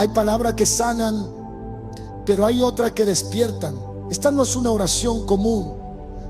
Hay palabras que sanan, pero hay otras que despiertan. Esta no es una oración común,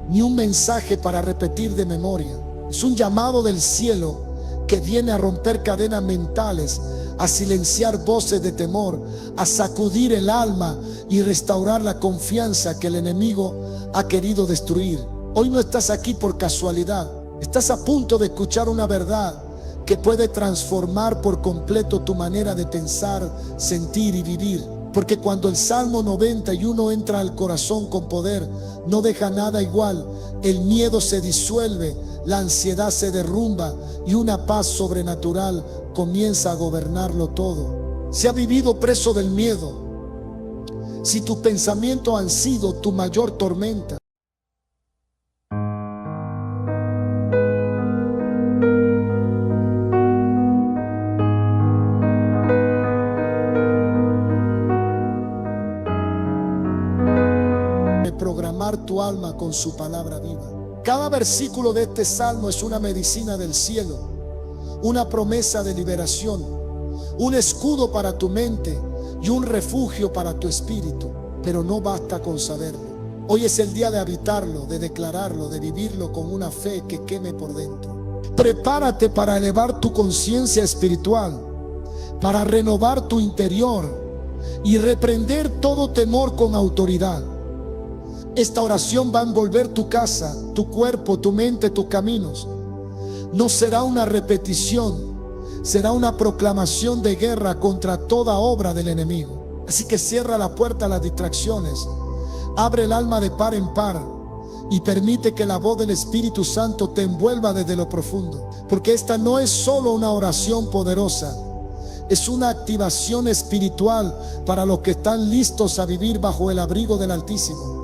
ni un mensaje para repetir de memoria. Es un llamado del cielo que viene a romper cadenas mentales, a silenciar voces de temor, a sacudir el alma y restaurar la confianza que el enemigo ha querido destruir. Hoy no estás aquí por casualidad. Estás a punto de escuchar una verdad que puede transformar por completo tu manera de pensar, sentir y vivir. Porque cuando el Salmo 91 entra al corazón con poder, no deja nada igual. El miedo se disuelve, la ansiedad se derrumba y una paz sobrenatural comienza a gobernarlo todo. Si has vivido preso del miedo, si tus pensamientos han sido tu mayor tormenta, programar tu alma con su palabra viva. Cada versículo de este salmo es una medicina del cielo, una promesa de liberación, un escudo para tu mente y un refugio para tu espíritu. Pero no basta con saberlo. Hoy es el día de habitarlo, de declararlo, de vivirlo con una fe que queme por dentro. Prepárate para elevar tu conciencia espiritual, para renovar tu interior y reprender todo temor con autoridad. Esta oración va a envolver tu casa, tu cuerpo, tu mente, tus caminos. No será una repetición, será una proclamación de guerra contra toda obra del enemigo. Así que cierra la puerta a las distracciones, abre el alma de par en par y permite que la voz del Espíritu Santo te envuelva desde lo profundo. Porque esta no es solo una oración poderosa, es una activación espiritual para los que están listos a vivir bajo el abrigo del Altísimo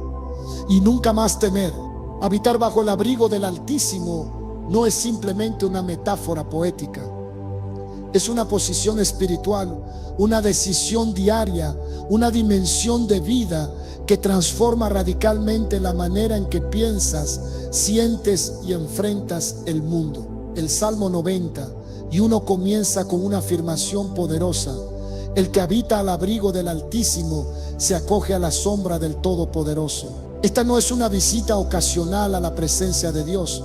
y nunca más temer. Habitar bajo el abrigo del Altísimo no es simplemente una metáfora poética. Es una posición espiritual, una decisión diaria, una dimensión de vida que transforma radicalmente la manera en que piensas, sientes y enfrentas el mundo. El Salmo 90 y uno comienza con una afirmación poderosa: el que habita al abrigo del Altísimo se acoge a la sombra del Todopoderoso. Esta no es una visita ocasional a la presencia de Dios.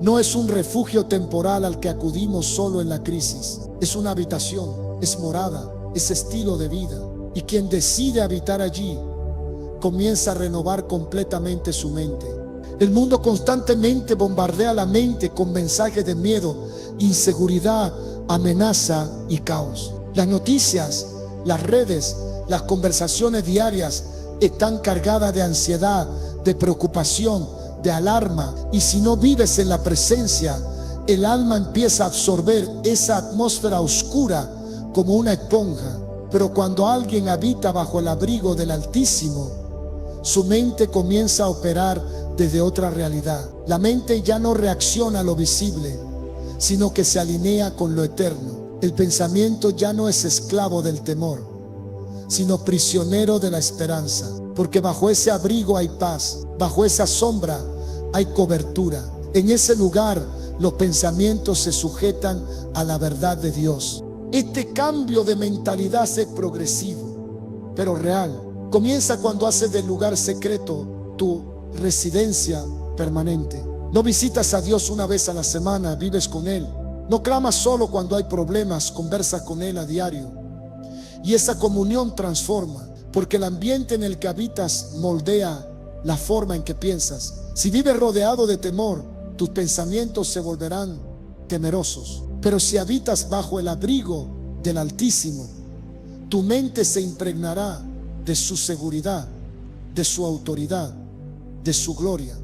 No es un refugio temporal al que acudimos solo en la crisis. Es una habitación, es morada, es estilo de vida. Y quien decide habitar allí comienza a renovar completamente su mente. El mundo constantemente bombardea la mente con mensajes de miedo, inseguridad, amenaza y caos. Las noticias, las redes, las conversaciones diarias están cargadas de ansiedad, de preocupación, de alarma. Y si no vives en la presencia, el alma empieza a absorber esa atmósfera oscura como una esponja. Pero cuando alguien habita bajo el abrigo del Altísimo, su mente comienza a operar desde otra realidad. La mente ya no reacciona a lo visible, sino que se alinea con lo eterno. El pensamiento ya no es esclavo del temor, sino prisionero de la esperanza. Porque bajo ese abrigo hay paz, bajo esa sombra hay cobertura. En ese lugar los pensamientos se sujetan a la verdad de Dios. Este cambio de mentalidad es progresivo, pero real. Comienza cuando haces del lugar secreto tu residencia permanente. No visitas a Dios una vez a la semana, vives con Él. No clamas solo cuando hay problemas, conversas con Él a diario. Y esa comunión transforma, porque el ambiente en el que habitas moldea la forma en que piensas. Si vives rodeado de temor, tus pensamientos se volverán temerosos. Pero si habitas bajo el abrigo del Altísimo, tu mente se impregnará de su seguridad, de su autoridad, de su gloria.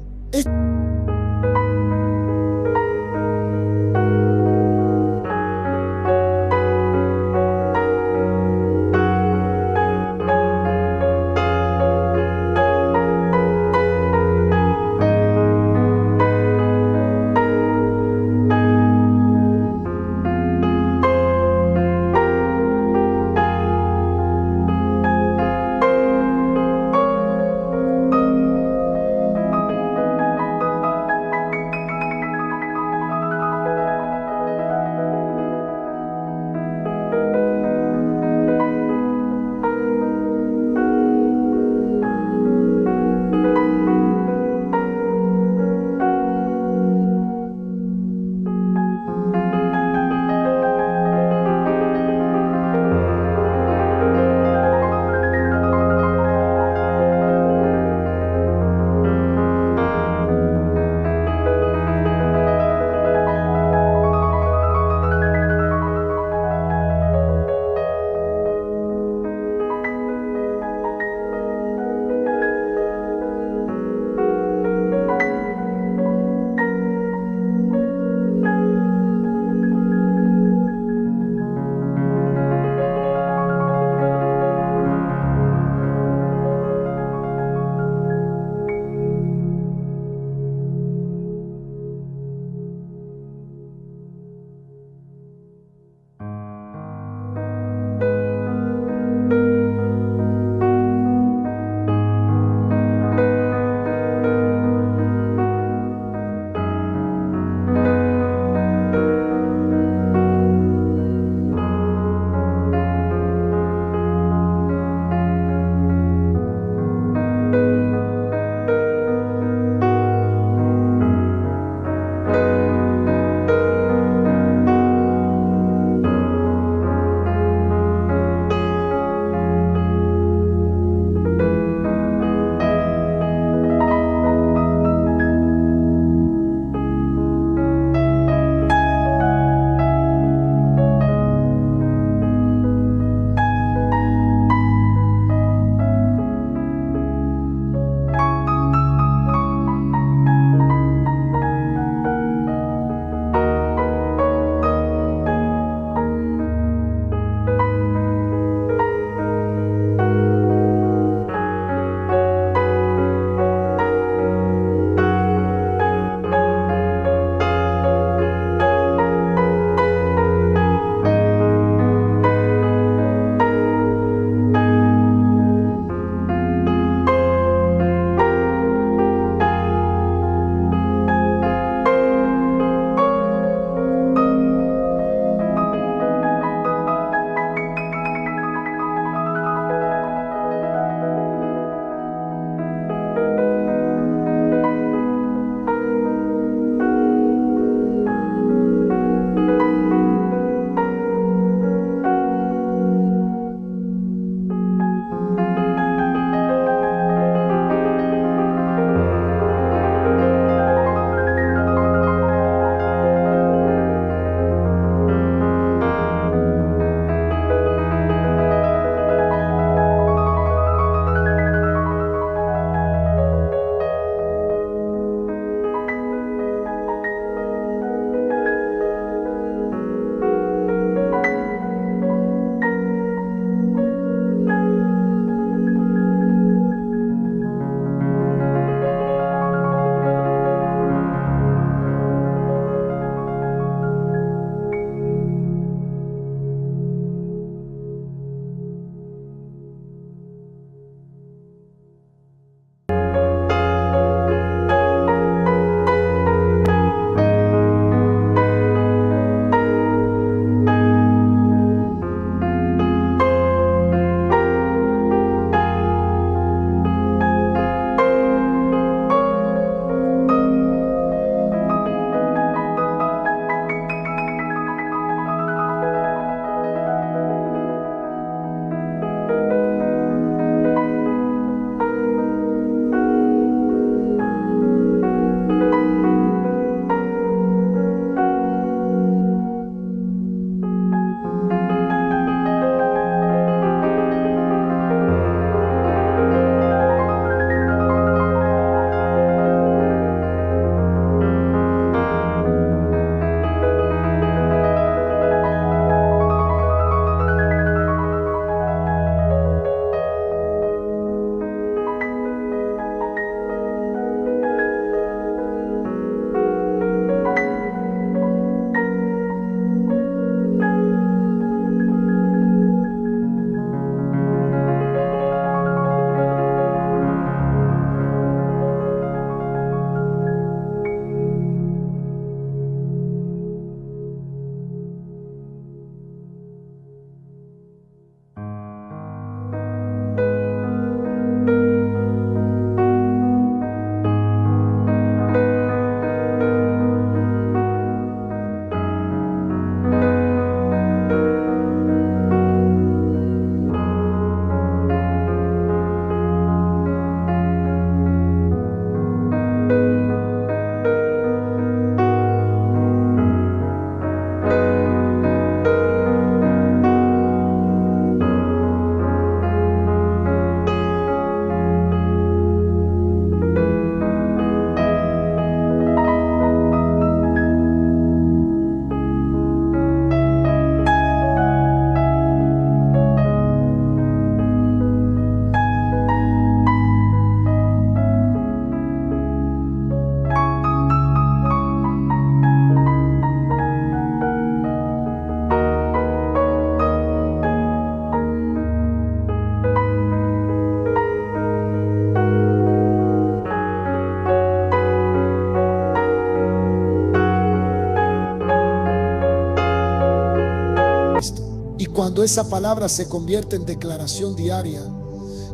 cuando esa palabra se convierte en declaración diaria,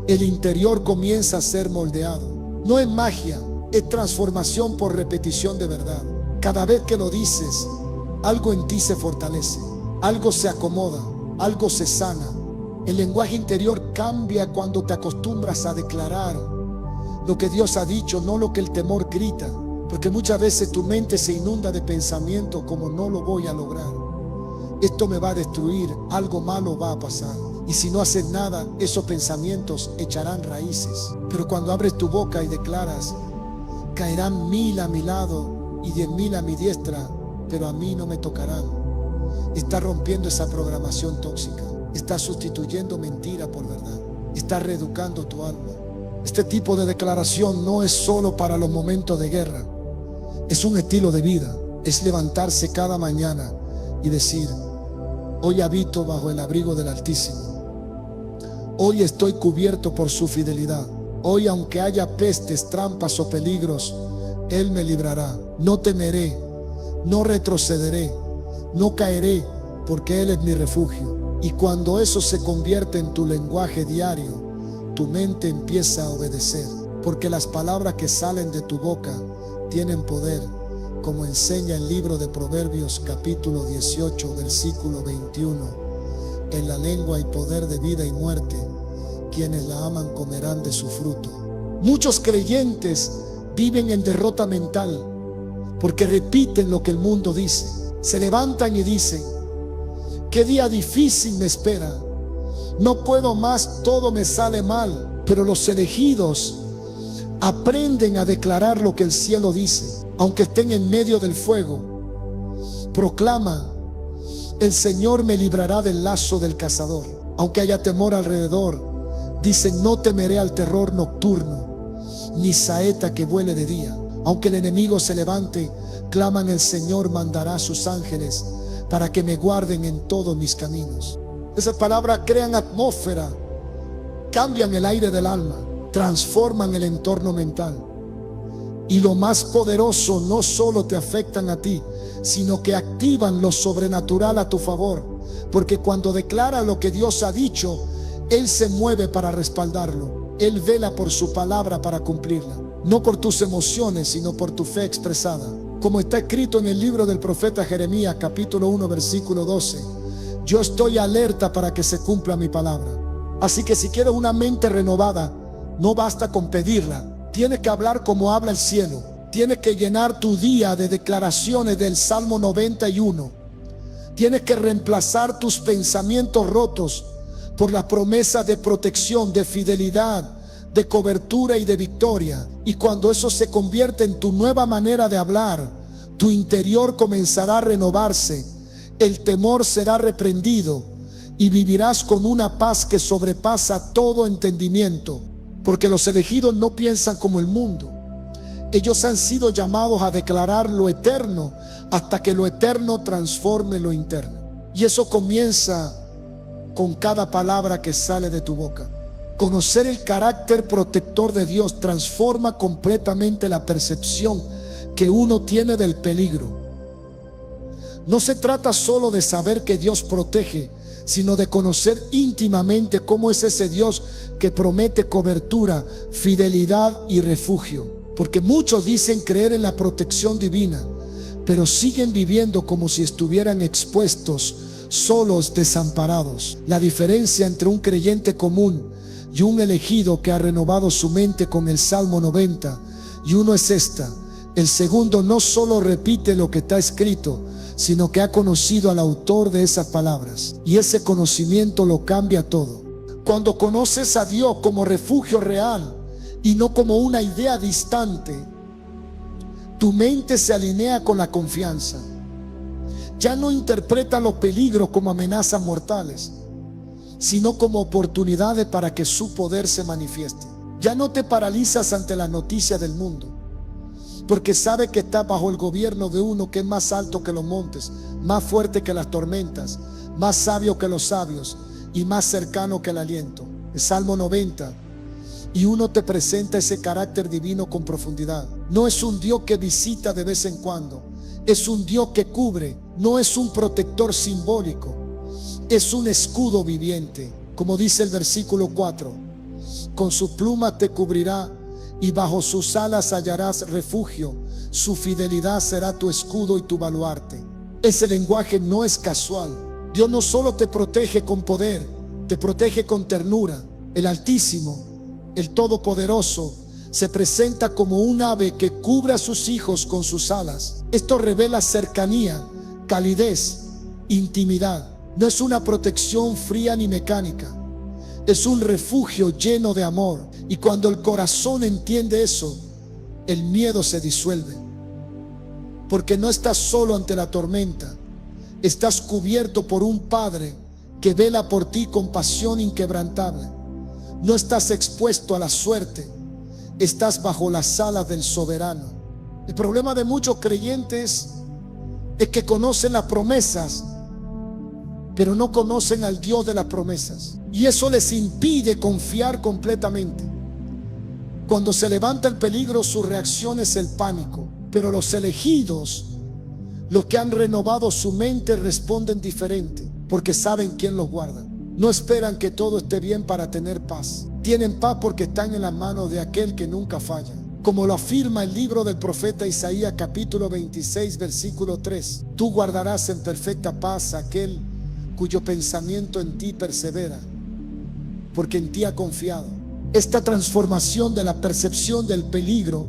el interior comienza a ser moldeado. No es magia, es transformación por repetición de verdad. Cada vez que lo dices, algo en ti se fortalece, algo se acomoda, algo se sana. El lenguaje interior cambia cuando te acostumbras a declarar lo que Dios ha dicho, no lo que el temor grita. Porque muchas veces tu mente se inunda de pensamientos como no lo voy a lograr. Esto me va a destruir, algo malo va a pasar. Y si no haces nada, esos pensamientos echarán raíces. Pero cuando abres tu boca y declaras, caerán 1000 a mi lado y 10.000 a mi diestra, pero a mí no me tocarán. Estás rompiendo esa programación tóxica. Estás sustituyendo mentira por verdad. Estás reeducando tu alma. Este tipo de declaración no es solo para los momentos de guerra. Es un estilo de vida. Es levantarse cada mañana y decir, hoy habito bajo el abrigo del Altísimo. Hoy estoy cubierto por su fidelidad. Hoy, aunque haya pestes, trampas o peligros, Él me librará. No temeré, no retrocederé, no caeré, porque Él es mi refugio. Y cuando eso se convierte en tu lenguaje diario, tu mente empieza a obedecer, porque las palabras que salen de tu boca tienen poder, como enseña el libro de Proverbios capítulo 18 versículo 21. En la lengua hay poder de vida y muerte, quienes la aman comerán de su fruto. Muchos creyentes viven en derrota mental porque repiten lo que el mundo dice. Se levantan y dicen, qué día difícil me espera, no puedo más, todo me sale mal. Pero los elegidos aprenden a declarar lo que el cielo dice, aunque estén en medio del fuego. Proclama, el Señor me librará del lazo del cazador. Aunque haya temor alrededor, dicen, no temeré al terror nocturno, ni saeta que vuele de día. Aunque el enemigo se levante, claman, el Señor mandará a sus ángeles para que me guarden en todos mis caminos. Esas palabras crean atmósfera, cambian el aire del alma, transforman el entorno mental. Y lo más poderoso, no solo te afectan a ti, sino que activan lo sobrenatural a tu favor. Porque cuando declaras lo que Dios ha dicho, Él se mueve para respaldarlo. Él vela por su palabra para cumplirla. No por tus emociones, sino por tu fe expresada. Como está escrito en el libro del profeta Jeremías, capítulo 1, versículo 12. Yo estoy alerta para que se cumpla mi palabra. Así que si quieres una mente renovada, no basta con pedirla. Tienes que hablar como habla el cielo. Tienes que llenar tu día de declaraciones del Salmo 91. Tienes que reemplazar tus pensamientos rotos por las promesas de protección, de fidelidad, de cobertura y de victoria. Y cuando eso se convierte en tu nueva manera de hablar, tu interior comenzará a renovarse. El temor será reprendido y vivirás con una paz que sobrepasa todo entendimiento. Porque los elegidos no piensan como el mundo. Ellos han sido llamados a declarar lo eterno hasta que lo eterno transforme lo interno. Y eso comienza con cada palabra que sale de tu boca. Conocer el carácter protector de Dios transforma completamente la percepción que uno tiene del peligro. No se trata solo de saber que Dios protege, sino de conocer íntimamente cómo es ese Dios que promete cobertura, fidelidad y refugio. Porque muchos dicen creer en la protección divina, pero siguen viviendo como si estuvieran expuestos, solos, desamparados. La diferencia entre un creyente común y un elegido que ha renovado su mente con el Salmo 90 y uno es esta: el segundo no solo repite lo que está escrito, sino que ha conocido al autor de esas palabras, y ese conocimiento lo cambia todo. Cuando conoces a Dios como refugio real y no como una idea distante, tu mente se alinea con la confianza. Ya no interpreta los peligros como amenazas mortales, sino como oportunidades para que su poder se manifieste. Ya no te paralizas ante las noticias del mundo, porque sabe que está bajo el gobierno de uno que es más alto que los montes, más fuerte que las tormentas, más sabio que los sabios y más cercano que el aliento. El Salmo 90. Y uno te presenta ese carácter divino con profundidad. No es un Dios que visita de vez en cuando, es un Dios que cubre. No es un protector simbólico, es un escudo viviente, como dice el versículo 4. Con su pluma te cubrirá y bajo sus alas hallarás refugio. Su fidelidad será tu escudo y tu baluarte. Ese lenguaje no es casual. Dios no solo te protege con poder, te protege con ternura. El Altísimo, el Todopoderoso, se presenta como un ave que cubre a sus hijos con sus alas. Esto revela cercanía, calidez, intimidad. No es una protección fría ni mecánica. Es un refugio lleno de amor. Y cuando el corazón entiende eso, el miedo se disuelve. Porque no estás solo ante la tormenta. Estás cubierto por un Padre que vela por ti con pasión inquebrantable. No estás expuesto a la suerte. Estás bajo las alas del soberano. El problema de muchos creyentes es que conocen las promesas, pero no conocen al Dios de las promesas. Y eso les impide confiar completamente. Cuando se levanta el peligro, su reacción es el pánico. Pero los elegidos, los que han renovado su mente, responden diferente, porque saben quién los guarda. No esperan que todo esté bien para tener paz. Tienen paz porque están en las manos de aquel que nunca falla. Como lo afirma el libro del profeta Isaías capítulo 26 versículo 3. Tú guardarás en perfecta paz a aquel cuyo pensamiento en ti persevera, porque en ti ha confiado. Esta transformación de la percepción del peligro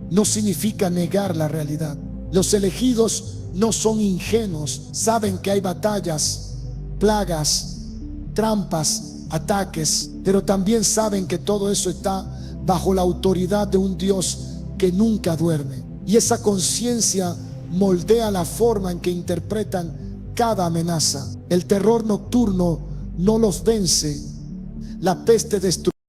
no significa negar la realidad. Los elegidos no son ingenuos, saben que hay batallas, plagas, trampas, ataques, pero también saben que todo eso está bajo la autoridad de un Dios que nunca duerme. Y esa conciencia moldea la forma en que interpretan cada amenaza. El terror nocturno no los vence. La peste destructiva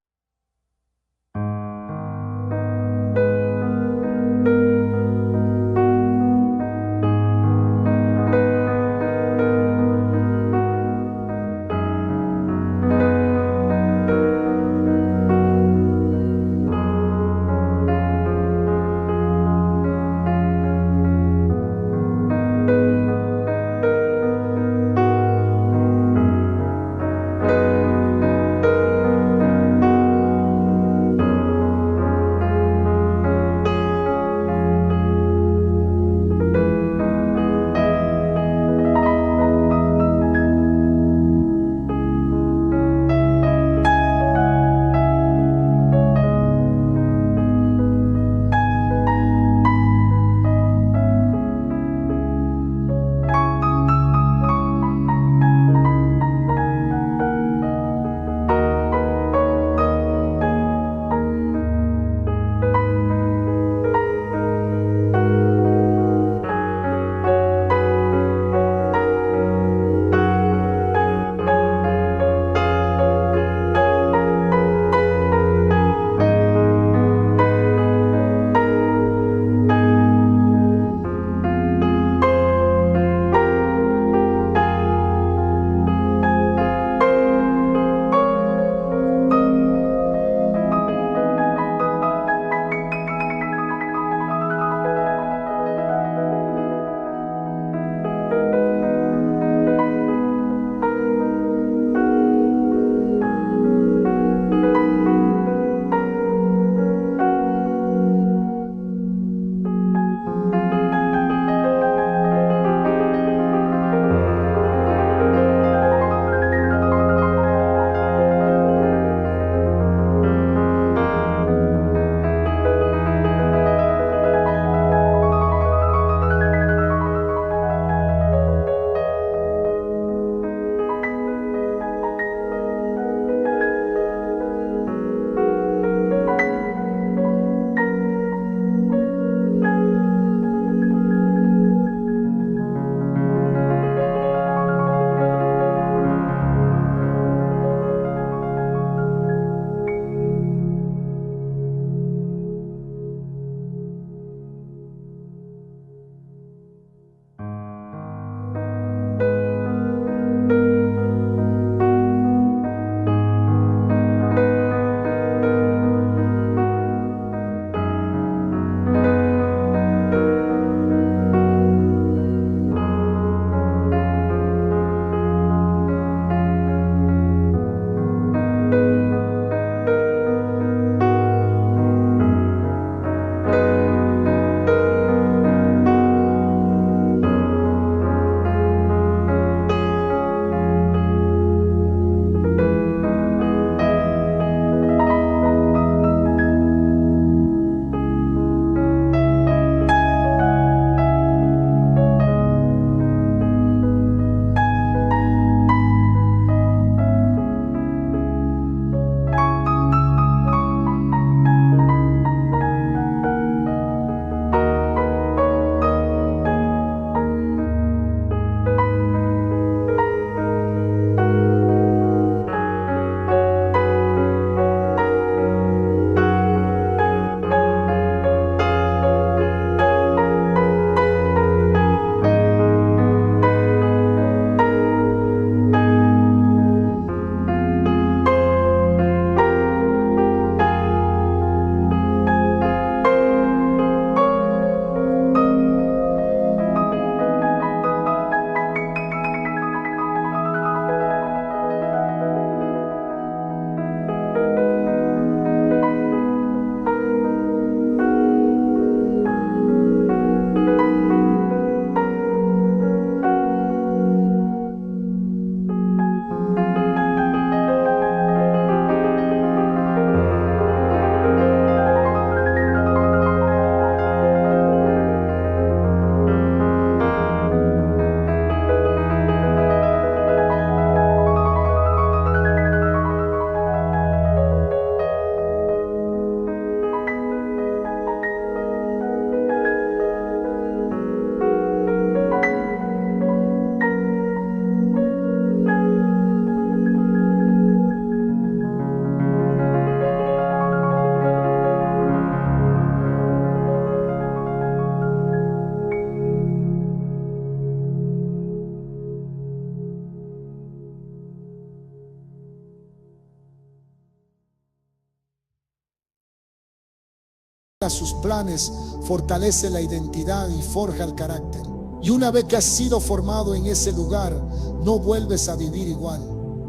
sus planes, fortalece la identidad y forja el carácter. Y una vez que has sido formado en ese lugar, no vuelves a vivir igual.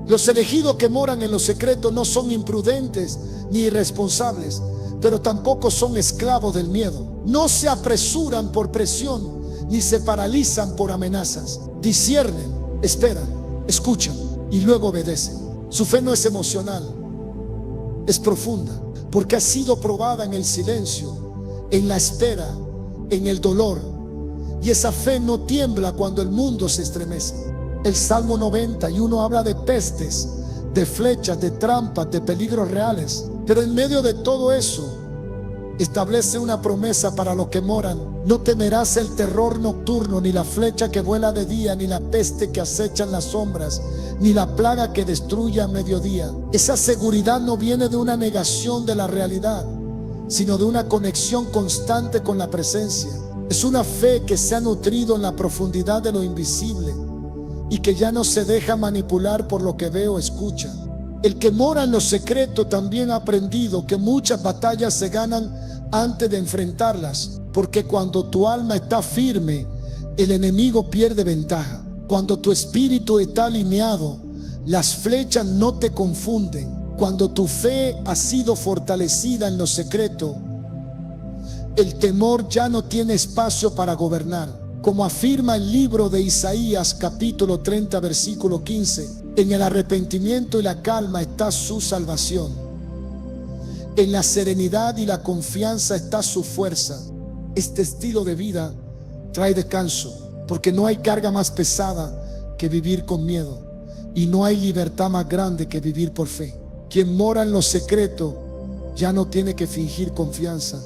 Los elegidos que moran en los secretos no son imprudentes ni irresponsables, pero tampoco son esclavos del miedo. No se apresuran por presión, ni se paralizan por amenazas. Disciernen, esperan, escuchan y luego obedecen. Su fe no es emocional, es profunda, porque ha sido probada en el silencio, en la espera, en el dolor. Y esa fe no tiembla cuando el mundo se estremece. El Salmo 91 habla de pestes, de flechas, de trampas, de peligros reales. Pero en medio de todo eso, establece una promesa para los que moran. No temerás el terror nocturno, ni la flecha que vuela de día, ni la peste que acecha en las sombras, ni la plaga que destruye a mediodía. Esa seguridad no viene de una negación de la realidad, sino de una conexión constante con la presencia. Es una fe que se ha nutrido en la profundidad de lo invisible y que ya no se deja manipular por lo que ve o escucha. El que mora en lo secreto también ha aprendido que muchas batallas se ganan antes de enfrentarlas, porque cuando tu alma está firme, el enemigo pierde ventaja. Cuando tu espíritu está alineado, las flechas no te confunden. Cuando tu fe ha sido fortalecida en lo secreto, el temor ya no tiene espacio para gobernar. Como afirma el libro de Isaías capítulo 30 versículo 15, en el arrepentimiento y la calma está su salvación. En la serenidad y la confianza está su fuerza. Este estilo de vida trae descanso, porque no hay carga más pesada que vivir con miedo, y no hay libertad más grande que vivir por fe. Quien mora en lo secreto ya no tiene que fingir confianza.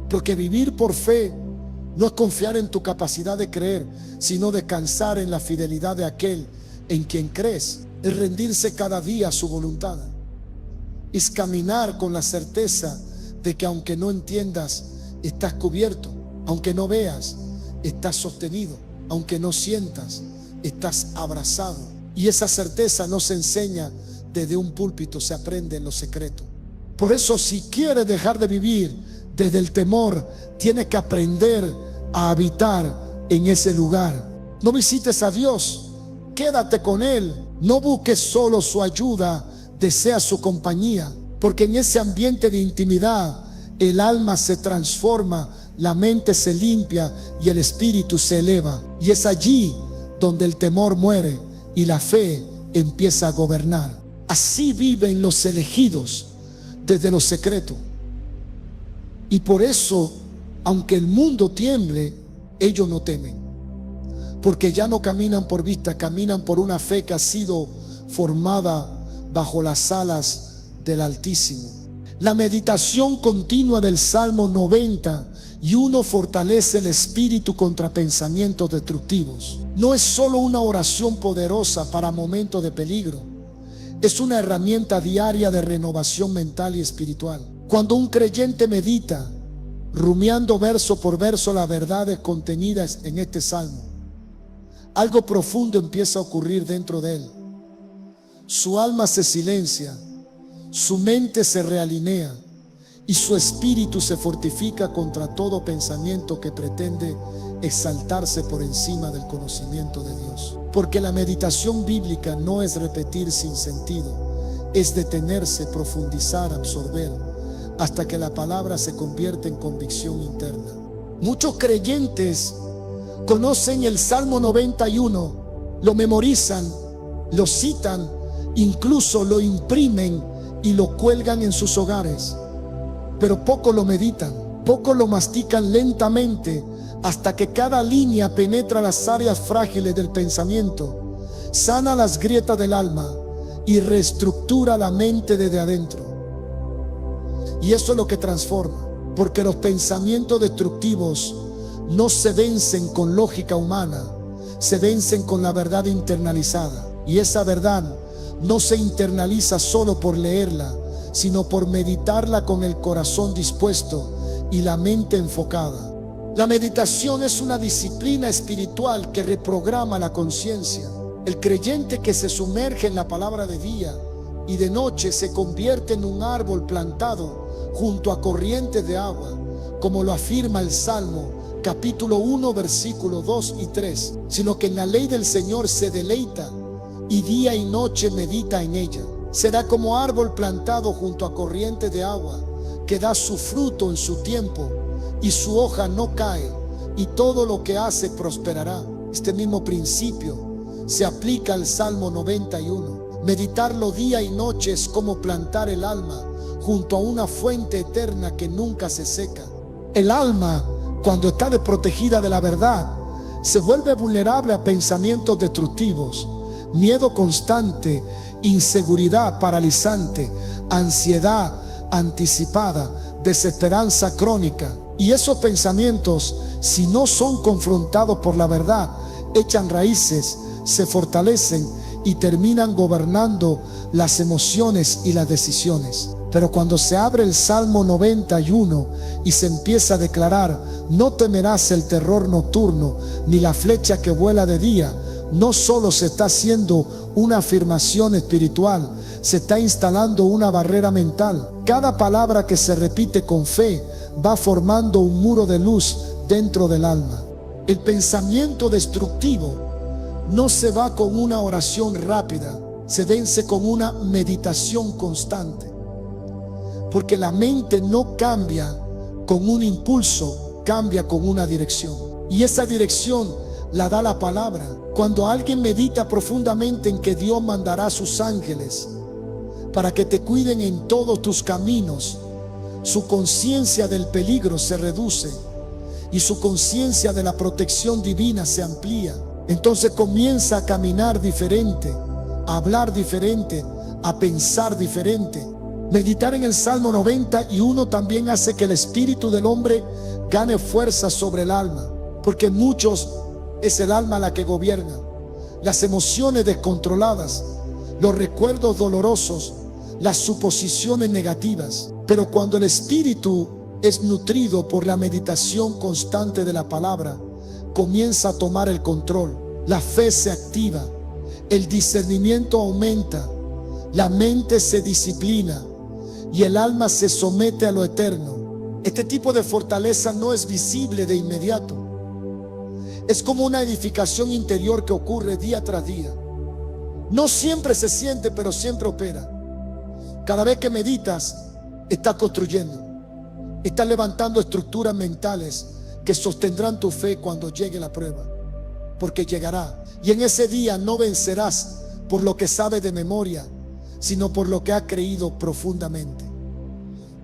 Porque vivir por fe no es confiar en tu capacidad de creer, sino descansar en la fidelidad de aquel en quien crees. Es rendirse cada día a su voluntad. Es caminar con la certeza de que aunque no entiendas, estás cubierto. Aunque no veas, estás sostenido. Aunque no sientas, estás abrazado. Y esa certeza no se enseña desde un púlpito, se aprende en lo secreto. Por eso, si quieres dejar de vivir desde el temor, tienes que aprender a habitar en ese lugar. No visites a Dios, quédate con Él. No busques solo su ayuda, desea su compañía, porque en ese ambiente de intimidad el alma se transforma, la mente se limpia y el espíritu se eleva. Y es allí donde el temor muere y la fe empieza a gobernar. Así viven los elegidos desde lo secreto. Y por eso, aunque el mundo tiemble, ellos no temen, porque ya no caminan por vista, caminan por una fe que ha sido formada bajo las alas del Altísimo. La meditación continua del Salmo 91 fortalece el espíritu contra pensamientos destructivos. No es solo una oración poderosa para momentos de peligro, es una herramienta diaria de renovación mental y espiritual. Cuando un creyente medita, rumiando verso por verso las verdades contenidas en este salmo, algo profundo empieza a ocurrir dentro de él. Su alma se silencia, su mente se realinea y su espíritu se fortifica contra todo pensamiento que pretende exaltarse por encima del conocimiento de Dios. Porque la meditación bíblica no es repetir sin sentido, es detenerse, profundizar, absorber, hasta que la palabra se convierte en convicción interna. Muchos creyentes conocen el Salmo 91, lo memorizan, lo citan, incluso lo imprimen y lo cuelgan en sus hogares, pero poco lo meditan. Pocos lo mastican lentamente hasta que cada línea penetra las áreas frágiles del pensamiento, sana las grietas del alma y reestructura la mente desde adentro. Y eso es lo que transforma, porque los pensamientos destructivos no se vencen con lógica humana, se vencen con la verdad internalizada. Y esa verdad no se internaliza solo por leerla, sino por meditarla con el corazón dispuesto y la mente enfocada. La meditación es una disciplina espiritual que reprograma la conciencia. El creyente que se sumerge en la palabra de día y de noche se convierte en un árbol plantado junto a corrientes de agua, como lo afirma el Salmo capítulo 1 versículos 2 y 3, sino que en la ley del Señor se deleita y día y noche medita en ella. Será como árbol plantado junto a corrientes de agua, que da su fruto en su tiempo y su hoja no cae, y todo lo que hace prosperará. Este mismo principio se aplica al Salmo 91. Meditarlo día y noche es como plantar el alma junto a una fuente eterna que nunca se seca. El alma, cuando está desprotegida de la verdad, se vuelve vulnerable a pensamientos destructivos, miedo constante, inseguridad paralizante, ansiedad anticipada, desesperanza crónica. Y esos pensamientos, si no son confrontados por la verdad, echan raíces, se fortalecen y terminan gobernando las emociones y las decisiones. Pero cuando se abre el Salmo 91 y se empieza a declarar: no temerás el terror nocturno, ni la flecha que vuela de día, no solo se está haciendo una afirmación espiritual, se está instalando una barrera mental. Cada palabra que se repite con fe va formando un muro de luz dentro del alma. El pensamiento destructivo no se va con una oración rápida, se vence con una meditación constante. Porque la mente no cambia con un impulso, cambia con una dirección. Y esa dirección la da la palabra. Cuando alguien medita profundamente en que Dios mandará a sus ángeles para que te cuiden en todos tus caminos, su conciencia del peligro se reduce y su conciencia de la protección divina se amplía. Entonces comienza a caminar diferente, a hablar diferente, a pensar diferente. Meditar en el Salmo 91 también hace que el espíritu del hombre gane fuerza sobre el alma, porque muchos es el alma la que gobierna. Las emociones descontroladas, los recuerdos dolorosos, las suposiciones negativas. Pero cuando el espíritu es nutrido por la meditación constante de la palabra, comienza a tomar el control. La fe se activa, el discernimiento aumenta, la mente se disciplina y el alma se somete a lo eterno. Este tipo de fortaleza no es visible de inmediato. Es como una edificación interior que ocurre día tras día. No siempre se siente, pero siempre opera. Cada vez que meditas, estás construyendo, estás levantando estructuras mentales que sostendrán tu fe cuando llegue la prueba. Porque llegará, y en ese día no vencerás por lo que sabes de memoria, sino por lo que has creído profundamente.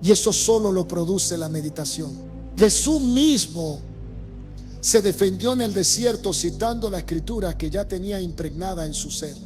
Y eso solo lo produce la meditación. Jesús mismo se defendió en el desierto citando la escritura que ya tenía impregnada en su ser.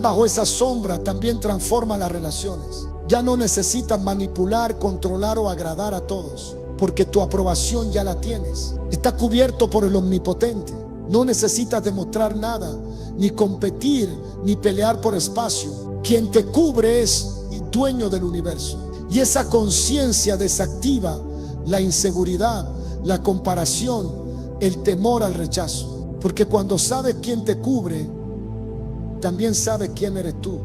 bajo esa sombra también transforma las relaciones. Ya no necesitas manipular, controlar o agradar a todos, porque tu aprobación ya la tienes. Está cubierto por el Omnipotente. No necesitas demostrar nada, ni competir, ni pelear por espacio. Quien te cubre es el dueño del universo. Y esa conciencia desactiva la inseguridad, la comparación, el temor al rechazo. Porque cuando sabes quién te cubre, también sabes quién eres tú.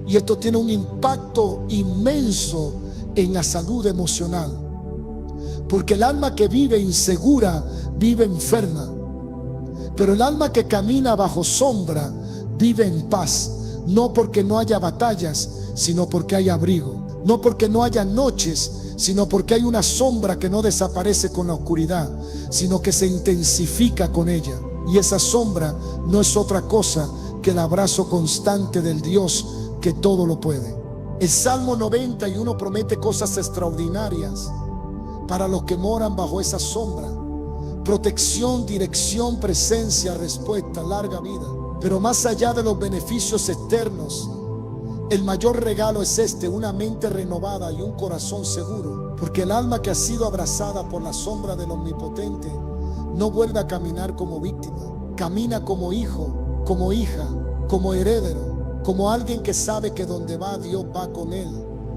Y esto tiene un impacto inmenso en la salud emocional. Porque el alma que vive insegura vive enferma. Pero el alma que camina bajo sombra vive en paz. No porque no haya batallas, sino porque hay abrigo. No porque no haya noches, sino porque hay una sombra que no desaparece con la oscuridad, sino que se intensifica con ella. Y esa sombra no es otra cosa que el abrazo constante del Dios que todo lo puede. El Salmo 91 promete cosas extraordinarias para los que moran bajo esa sombra: protección, dirección, presencia, respuesta, larga vida. Pero más allá de los beneficios externos, el mayor regalo es una mente renovada y un corazón seguro. Porque el alma que ha sido abrazada por la sombra del Omnipotente no vuelve a caminar como víctima. Camina como hijo, como hija, como heredero, como alguien que sabe que donde va Dios va con él.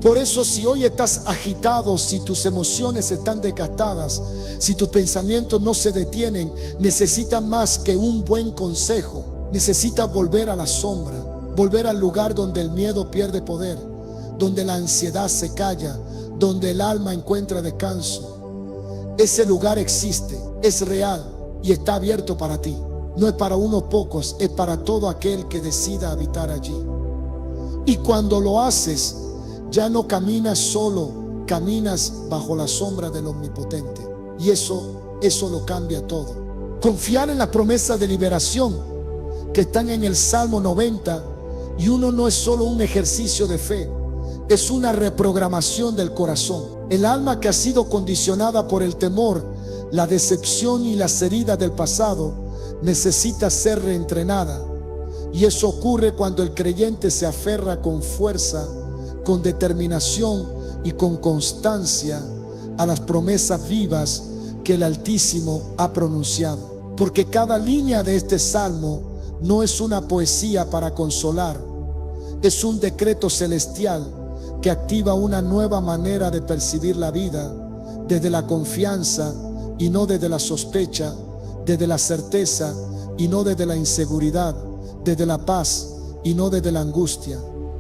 Por eso, si hoy estás agitado, si tus emociones están desgastadas, si tus pensamientos no se detienen, necesitas más que un buen consejo. Necesitas volver a la sombra, volver al lugar donde el miedo pierde poder, donde la ansiedad se calla, donde el alma encuentra descanso. Ese lugar existe, es real y está abierto para ti. No es para unos pocos, es para todo aquel que decida habitar allí. Y cuando lo haces, ya no caminas solo, caminas bajo la sombra del Omnipotente. Y eso lo cambia todo. Confiar en la promesa de liberación que están en el Salmo 90. Y uno no es solo un ejercicio de fe, es una reprogramación del corazón. El alma que ha sido condicionada por el temor, la decepción y las heridas del pasado necesita ser reentrenada. Y eso ocurre cuando el creyente se aferra con fuerza, con determinación y con constancia a las promesas vivas que el Altísimo ha pronunciado. Porque cada línea de este salmo no es una poesía para consolar, es un decreto celestial que activa una nueva manera de percibir la vida, desde la confianza y no desde la sospecha, desde la certeza y no desde la inseguridad, desde la paz y no desde la angustia.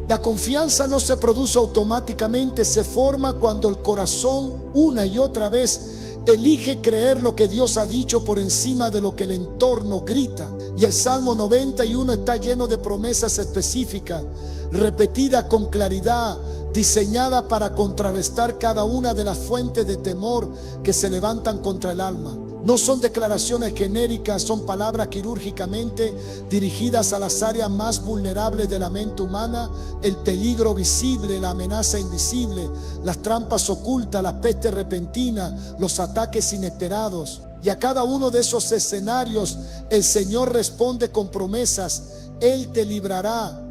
La confianza no se produce automáticamente, se forma cuando el corazón una y otra vez elige creer lo que Dios ha dicho por encima de lo que el entorno grita. Y el Salmo 91 está lleno de promesas específicas, repetidas con claridad, diseñadas para contrarrestar cada una de las fuentes de temor que se levantan contra el alma. No son declaraciones genéricas, son palabras quirúrgicamente dirigidas a las áreas más vulnerables de la mente humana: el peligro visible, la amenaza invisible, las trampas ocultas, las pestes repentinas, los ataques inesperados. Y a cada uno de esos escenarios el Señor responde con promesas. Él te librará,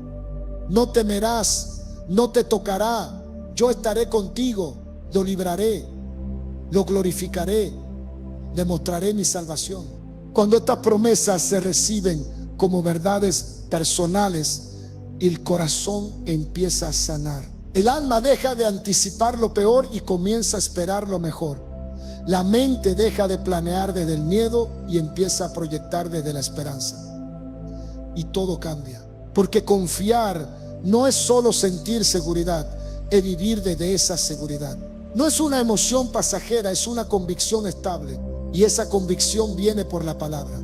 no temerás, no te tocará, yo estaré contigo, lo libraré, lo glorificaré, le mostraré mi salvación. Cuando estas promesas se reciben como verdades personales, el corazón empieza a sanar. El alma deja de anticipar lo peor y comienza a esperar lo mejor. La mente deja de planear desde el miedo y empieza a proyectar desde la esperanza. Y todo cambia. Porque confiar no es solo sentir seguridad, es vivir desde esa seguridad. No es una emoción pasajera, es una convicción estable. Y esa convicción viene por la palabra.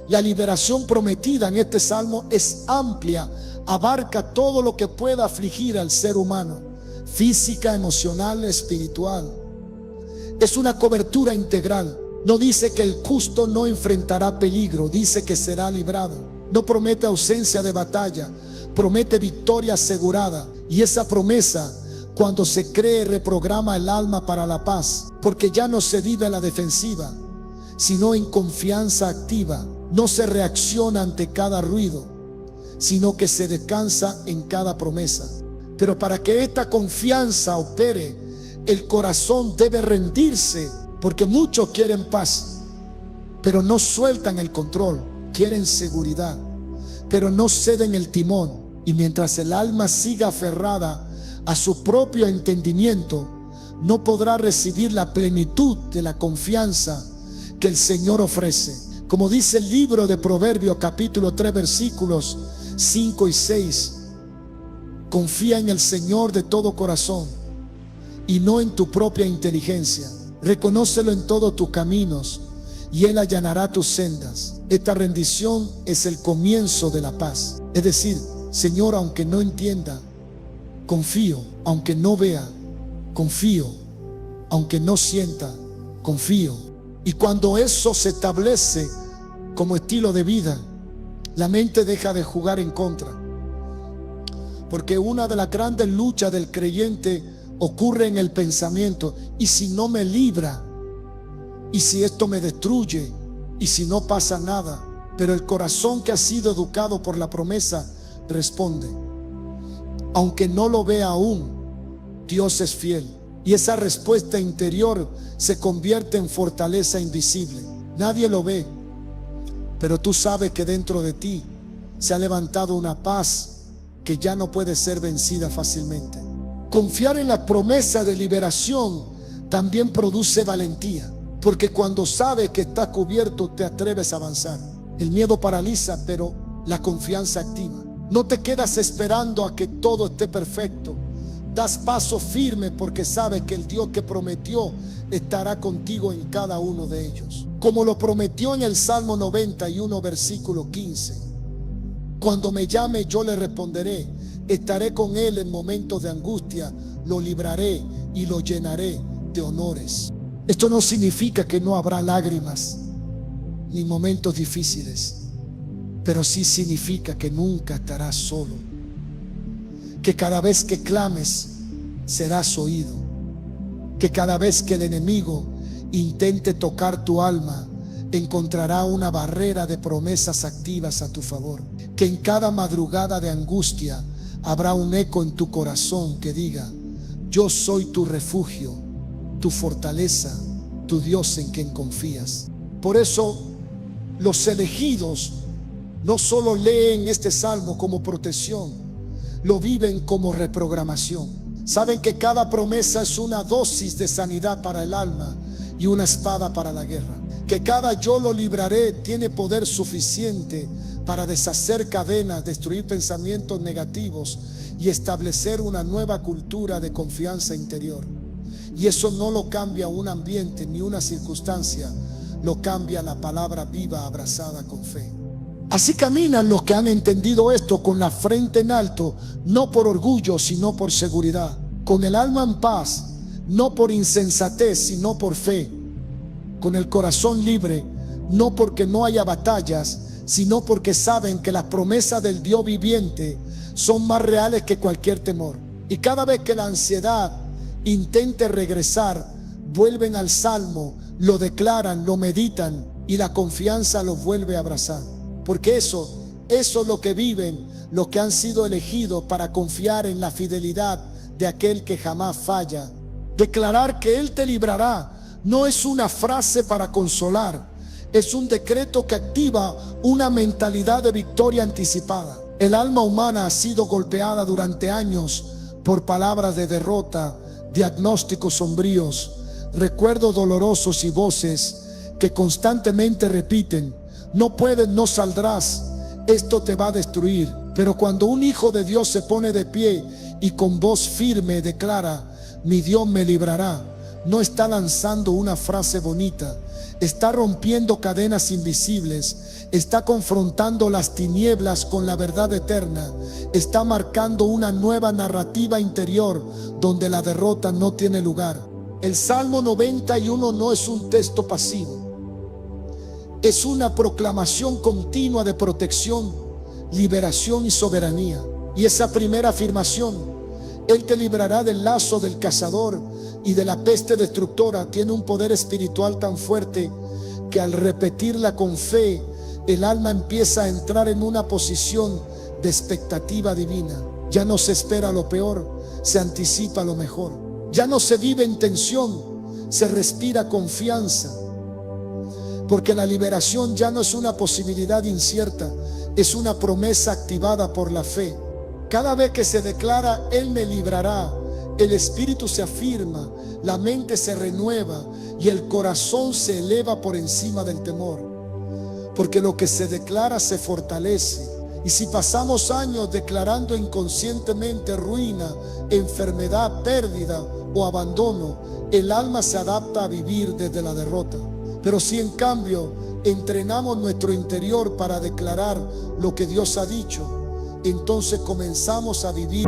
La liberación prometida en este salmo es amplia, abarca todo lo que pueda afligir al ser humano, física, emocional, espiritual. Es una cobertura integral. No dice que el justo no enfrentará peligro, dice que será librado. No promete ausencia de batalla, promete victoria asegurada. Y esa promesa, cuando se cree, reprograma el alma para la paz, porque ya no se vive a la defensiva, sino en confianza activa. No se reacciona ante cada ruido, sino que se descansa en cada promesa. Pero para que esta confianza opere, el corazón debe rendirse, porque muchos quieren paz, pero no sueltan el control, quieren seguridad, pero no ceden el timón. Y mientras el alma siga aferrada a su propio entendimiento, no podrá recibir la plenitud de la confianza que el Señor ofrece. Como dice el libro de Proverbios capítulo 3 versículos 5 y 6, confía en el Señor de todo corazón y no en tu propia inteligencia. Reconócelo en todos tus caminos y Él allanará tus sendas. Esta rendición es el comienzo de la paz. Es decir, Señor, aunque no entienda, confío. Aunque no vea, confío. Aunque no sienta, confío. Y cuando eso se establece como estilo de vida, la mente deja de jugar en contra. Porque una de las grandes luchas del creyente ocurre en el pensamiento. ¿Y si no me libra? ¿Y si esto me destruye? ¿Y si no pasa nada? Pero el corazón que ha sido educado por la promesa responde: aunque no lo vea aún, Dios es fiel. Y esa respuesta interior se convierte en fortaleza invisible. Nadie lo ve, pero tú sabes que dentro de ti se ha levantado una paz que ya no puede ser vencida fácilmente. Confiar en la promesa de liberación también produce valentía, porque cuando sabes que estás cubierto, te atreves a avanzar. El miedo paraliza, pero la confianza activa. No te quedas esperando a que todo esté perfecto. Das paso firme porque sabes que el Dios que prometió estará contigo en cada uno de ellos. Como lo prometió en el Salmo 91 versículo 15. Cuando me llame yo le responderé. Estaré con él en momentos de angustia. Lo libraré y lo llenaré de honores. Esto no significa que no habrá lágrimas ni momentos difíciles, pero sí significa que nunca estarás solo, que cada vez que clames serás oído, que cada vez que el enemigo intente tocar tu alma, encontrará una barrera de promesas activas a tu favor, que en cada madrugada de angustia habrá un eco en tu corazón que diga: yo soy tu refugio, tu fortaleza, tu Dios en quien confías. Por eso los elegidos no solo leen este salmo como protección, lo viven como reprogramación. Saben que cada promesa es una dosis de sanidad para el alma y una espada para la guerra. Que cada yo lo libraré tiene poder suficiente para deshacer cadenas, destruir pensamientos negativos y establecer una nueva cultura de confianza interior. Y eso no lo cambia un ambiente ni una circunstancia, lo cambia la palabra viva abrazada con fe. Así caminan los que han entendido esto con la frente en alto, no por orgullo, sino por seguridad, con el alma en paz, no por insensatez, sino por fe, con el corazón libre, no porque no haya batallas, sino porque saben que las promesas del Dios viviente son más reales que cualquier temor. Y cada vez que la ansiedad intente regresar, vuelven al salmo, lo declaran, lo meditan y la confianza los vuelve a abrazar. Porque eso es lo que viven los que han sido elegidos para confiar en la fidelidad de aquel que jamás falla. Declarar que Él te librará no es una frase para consolar, es un decreto que activa una mentalidad de victoria anticipada. El alma humana ha sido golpeada durante años por palabras de derrota, diagnósticos sombríos, recuerdos dolorosos y voces que constantemente repiten: no puedes, no saldrás, esto te va a destruir. Pero cuando un hijo de Dios se pone de pie y con voz firme declara: mi Dios me librará, no está lanzando una frase bonita, está rompiendo cadenas invisibles, está confrontando las tinieblas con la verdad eterna, está marcando una nueva narrativa interior donde la derrota no tiene lugar. El Salmo 91 no es un texto pasivo, es una proclamación continua de protección, liberación y soberanía. Y esa primera afirmación: Él te librará del lazo del cazador y de la peste destructora, tiene un poder espiritual tan fuerte que al repetirla con fe, el alma empieza a entrar en una posición de expectativa divina. Ya no se espera lo peor, se anticipa lo mejor. Ya no se vive en tensión, se respira confianza. Porque la liberación ya no es una posibilidad incierta, es una promesa activada por la fe. Cada vez que se declara, Él me librará, el espíritu se afirma, la mente se renueva y el corazón se eleva por encima del temor. Porque lo que se declara se fortalece. Y si pasamos años declarando inconscientemente ruina, enfermedad, pérdida o abandono, el alma se adapta a vivir desde la derrota. Pero si en cambio entrenamos nuestro interior para declarar lo que Dios ha dicho, entonces comenzamos a vivir.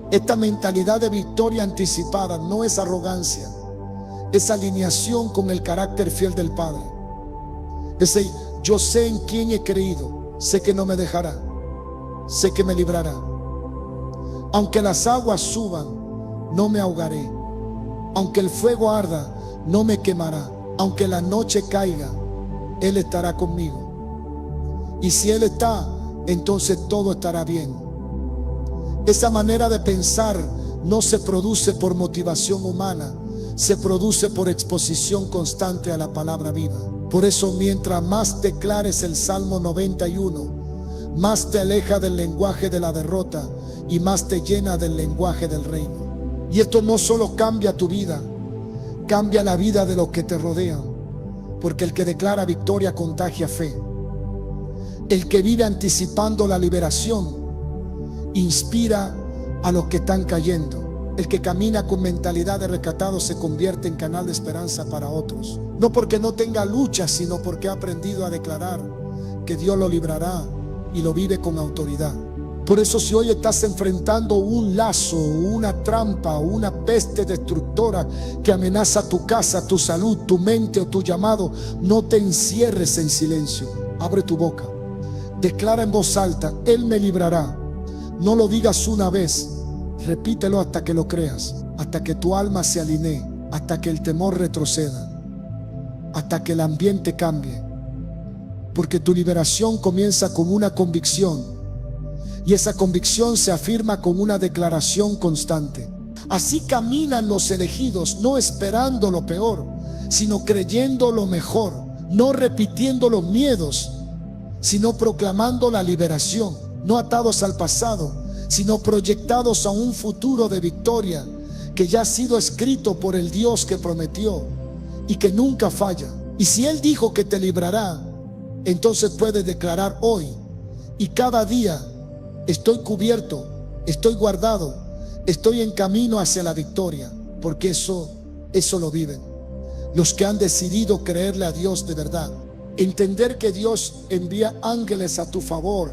Esta mentalidad de victoria anticipada no es arrogancia, es alineación con el carácter fiel del Padre. Yo sé en quién he creído, sé que no me dejará, sé que me librará. Aunque las aguas suban, no me ahogaré. Aunque el fuego arda, no me quemará. Aunque la noche caiga, Él estará conmigo. Y si Él está, entonces todo estará bien. Esa manera de pensar no se produce por motivación humana, se produce por exposición constante a la palabra viva. Por eso, mientras más declares el Salmo 91, más te aleja del lenguaje de la derrota y más te llena del lenguaje del reino. Y esto no solo cambia tu vida, cambia la vida de los que te rodean, porque el que declara victoria contagia fe. El que vive anticipando la liberación inspira a los que están cayendo. El que camina con mentalidad de rescatado se convierte en canal de esperanza para otros. No porque no tenga lucha, sino porque ha aprendido a declarar que Dios lo librará y lo vive con autoridad. Por eso, si hoy estás enfrentando un lazo, una trampa, una peste destructora que amenaza tu casa, tu salud, tu mente o tu llamado, no te encierres en silencio. Abre tu boca. Declara en voz alta: Él me librará. No lo digas una vez, repítelo hasta que lo creas, hasta que tu alma se alinee, hasta que el temor retroceda, hasta que el ambiente cambie. Porque tu liberación comienza con una convicción, y esa convicción se afirma con una declaración constante. Así caminan los elegidos, no esperando lo peor, sino creyendo lo mejor, no repitiendo los miedos, sino proclamando la liberación. No atados al pasado, sino proyectados a un futuro de victoria que ya ha sido escrito por el Dios que prometió y que nunca falla. Y si Él dijo que te librará, entonces puedes declarar hoy y cada día: estoy cubierto, estoy guardado, Estoy en camino hacia la victoria, porque eso lo viven los que han decidido creerle a Dios de verdad. Entender que Dios envía ángeles a tu favor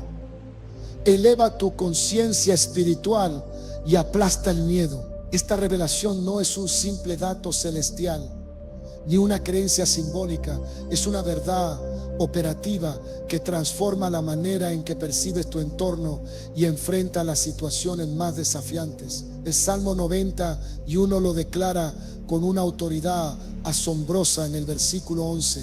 eleva tu conciencia espiritual y aplasta el miedo. Esta revelación no es un simple dato celestial ni una creencia simbólica, es una verdad operativa que transforma la manera en que percibes tu entorno y enfrenta las situaciones más desafiantes. El Salmo 91 lo declara con una autoridad asombrosa en el versículo 11,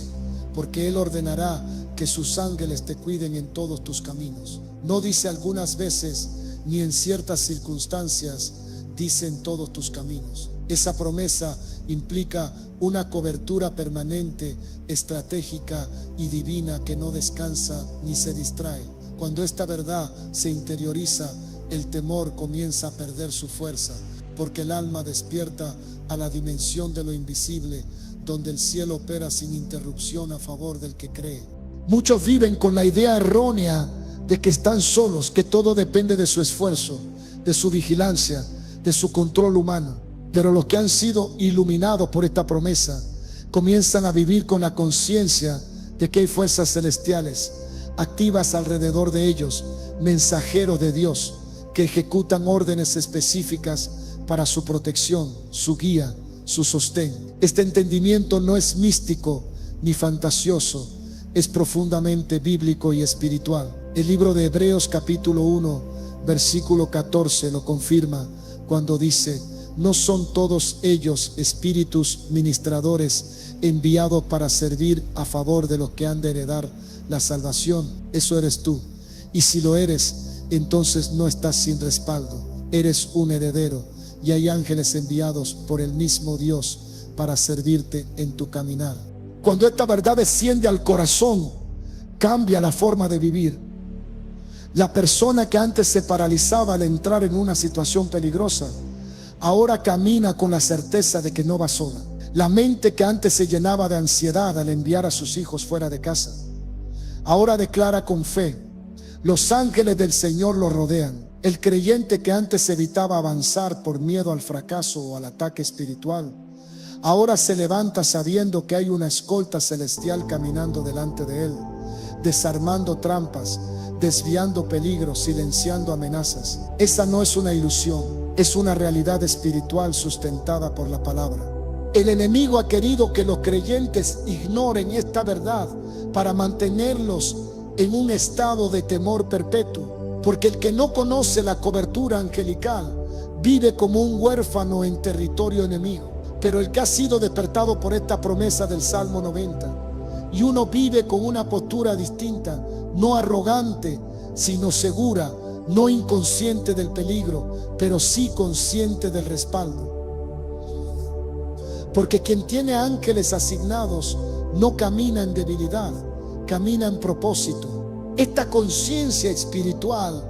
porque Él ordenará que sus ángeles te cuiden en todos tus caminos. No dice algunas veces ni en ciertas circunstancias, dice en todos tus caminos. Esa promesa implica una cobertura permanente, estratégica y divina que no descansa ni se distrae. Cuando esta verdad se interioriza, el temor comienza a perder su fuerza, porque el alma despierta a la dimensión de lo invisible, donde el cielo opera sin interrupción a favor del que cree. Muchos viven con la idea errónea de que están solos, que todo depende de su esfuerzo, de su vigilancia, de su control humano. Pero los que han sido iluminados por esta promesa comienzan a vivir con la conciencia de que hay fuerzas celestiales activas alrededor de ellos, mensajeros de Dios que ejecutan órdenes específicas para su protección, su guía, su sostén. Este entendimiento no es místico ni fantasioso, es profundamente bíblico y espiritual. El libro de Hebreos capítulo 1 versículo 14 lo confirma cuando dice: ¿no son todos ellos espíritus ministradores enviados para servir a favor de los que han de heredar la salvación? Eso eres tú. Y si lo eres, entonces no estás sin respaldo. Eres un heredero y hay ángeles enviados por el mismo Dios para servirte en tu caminar. Cuando esta verdad desciende al corazón, cambia la forma de vivir. La persona que antes se paralizaba al entrar en una situación peligrosa, ahora camina con la certeza de que no va sola. La mente que antes se llenaba de ansiedad al enviar a sus hijos fuera de casa, ahora declara con fe: los ángeles del Señor lo rodean. El creyente que antes evitaba avanzar por miedo al fracaso o al ataque espiritual, ahora se levanta sabiendo que hay una escolta celestial caminando delante de él, desarmando trampas, desviando peligros, silenciando amenazas. Esa no es una ilusión, es una realidad espiritual sustentada por la palabra. El enemigo ha querido que los creyentes ignoren esta verdad para mantenerlos en un estado de temor perpetuo, porque el que no conoce la cobertura angelical vive como un huérfano en territorio enemigo. Pero el que ha sido despertado por esta promesa del Salmo 90 y uno vive con una postura distinta, no arrogante, sino segura, no inconsciente del peligro, pero sí consciente del respaldo. Porque quien tiene ángeles asignados no camina en debilidad, camina en propósito. Esta conciencia espiritual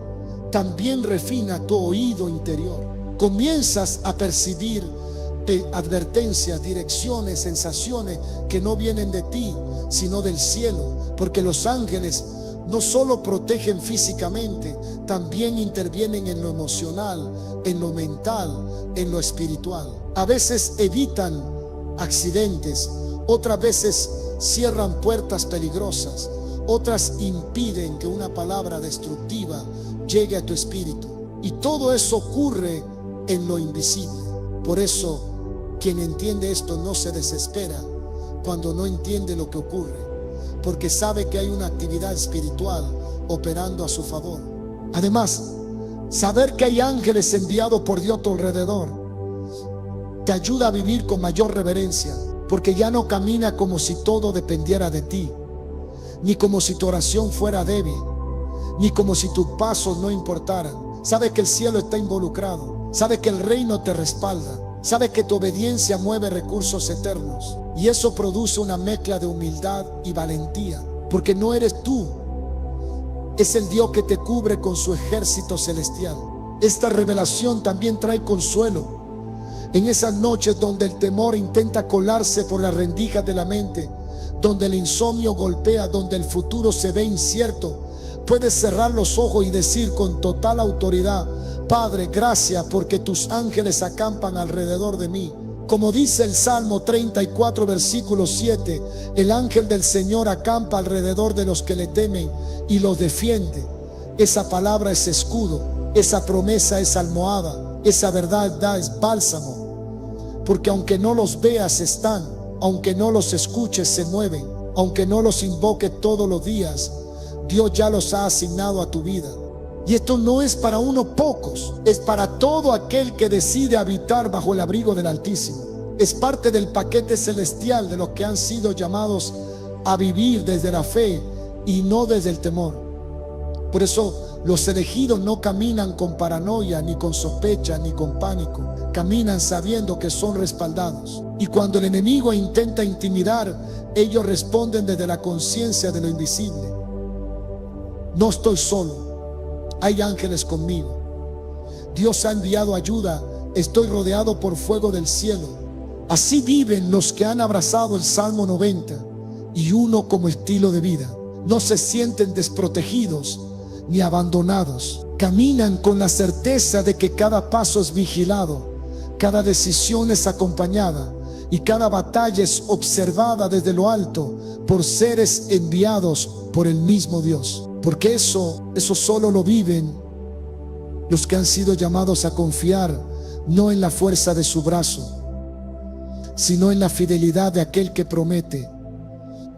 también refina tu oído interior. Comienzas a percibir advertencias, direcciones, sensaciones que no vienen de ti, sino del cielo, porque los ángeles no solo protegen físicamente, también intervienen en lo emocional, en lo mental, en lo espiritual. A veces evitan accidentes, otras veces cierran puertas peligrosas, otras impiden que una palabra destructiva llegue a tu espíritu. Y todo eso ocurre en lo invisible. Por eso, quien entiende esto no se desespera cuando no entiende lo que ocurre, porque sabe que hay una actividad espiritual operando a su favor. Además, saber que hay ángeles enviados por Dios a tu alrededor te ayuda a vivir con mayor reverencia, porque ya no camina como si todo dependiera de ti, ni como si tu oración fuera débil, ni como si tus pasos no importaran. Sabes que el cielo está involucrado, sabes que el reino te respalda, sabes que tu obediencia mueve recursos eternos, y eso produce una mezcla de humildad y valentía, porque no eres tú, es el Dios que te cubre con su ejército celestial. Esta revelación también trae consuelo en esas noches donde el temor intenta colarse por las rendijas de la mente, donde el insomnio golpea, donde el futuro se ve incierto. Puedes cerrar los ojos y decir con total autoridad: Padre, gracias porque tus ángeles acampan alrededor de mí. Como dice el Salmo 34, versículo 7, el ángel del Señor acampa alrededor de los que le temen y los defiende. Esa palabra es escudo, esa promesa es almohada, esa verdad es bálsamo. Porque aunque no los veas, están; aunque no los escuches, se mueven; aunque no los invoques todos los días, Dios ya los ha asignado a tu vida. Y esto no es para unos pocos, es para todo aquel que decide habitar bajo el abrigo del Altísimo. Es parte del paquete celestial de los que han sido llamados a vivir desde la fe y no desde el temor. Por eso los elegidos no caminan con paranoia, ni con sospecha, ni con pánico. Caminan sabiendo que son respaldados. Y cuando el enemigo intenta intimidar, ellos responden desde la conciencia de lo invisible: no estoy solo, hay ángeles conmigo. Dios ha enviado ayuda, estoy rodeado por fuego del cielo. Así viven los que han abrazado el Salmo 90 y uno como estilo de vida. No se sienten desprotegidos ni abandonados. Caminan con la certeza de que cada paso es vigilado, cada decisión es acompañada y cada batalla es observada desde lo alto por seres enviados por el mismo Dios. Porque eso solo lo viven los que han sido llamados a confiar no en la fuerza de su brazo, sino en la fidelidad de aquel que promete: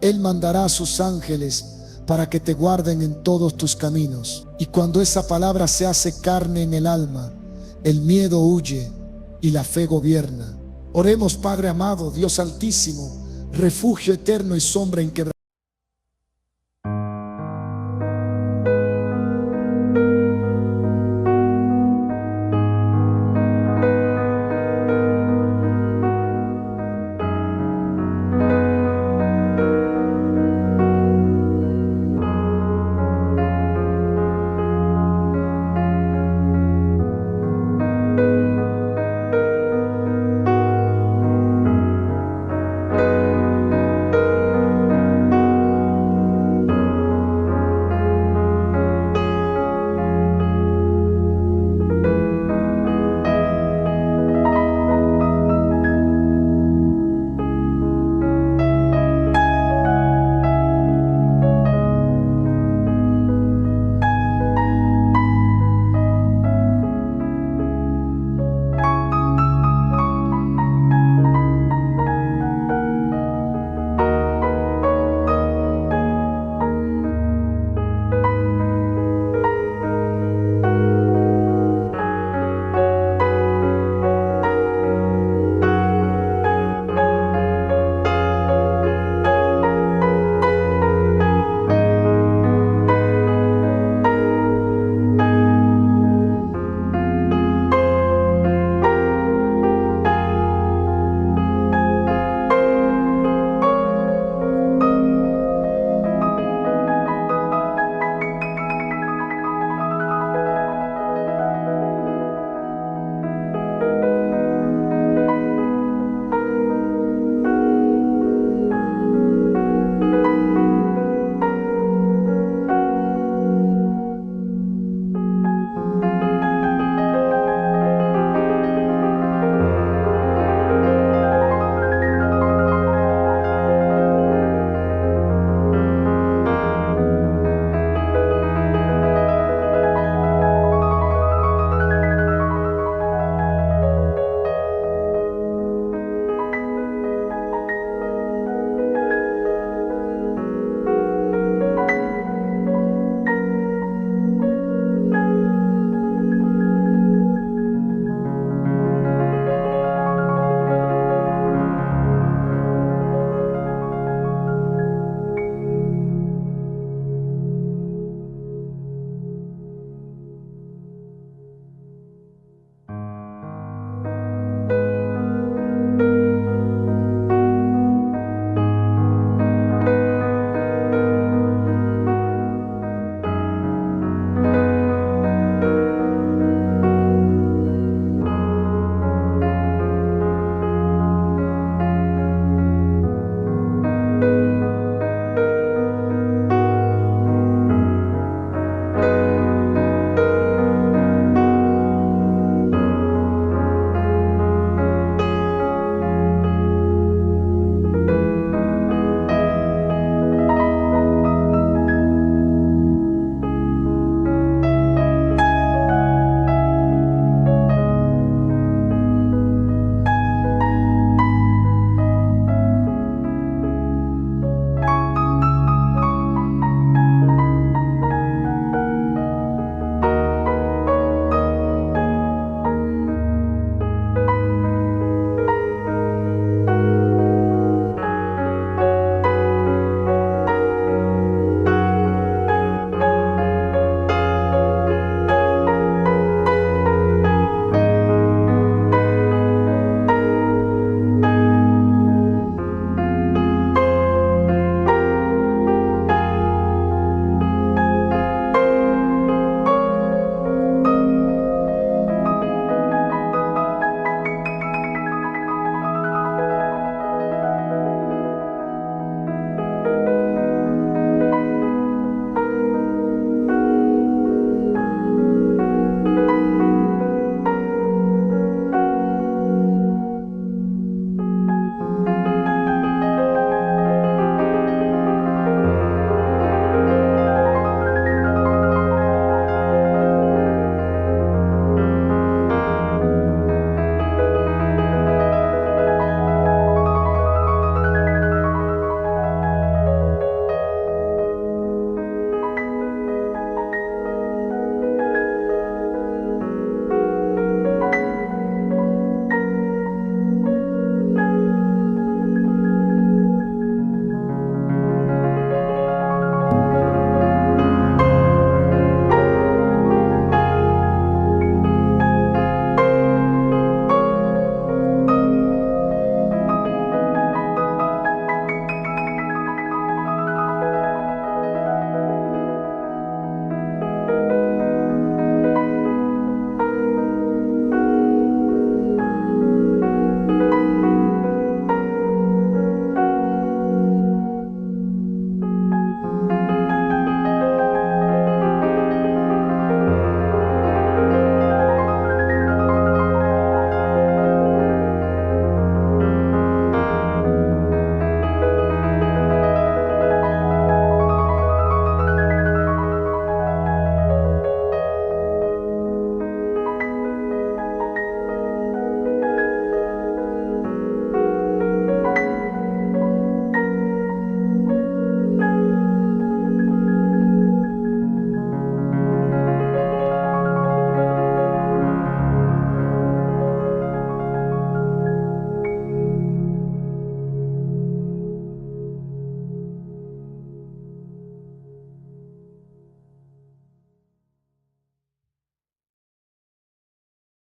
Él mandará a sus ángeles para que te guarden en todos tus caminos. Y cuando esa palabra se hace carne en el alma, el miedo huye y la fe gobierna. Oremos. Padre amado, Dios altísimo, refugio eterno y sombra inquebrantable,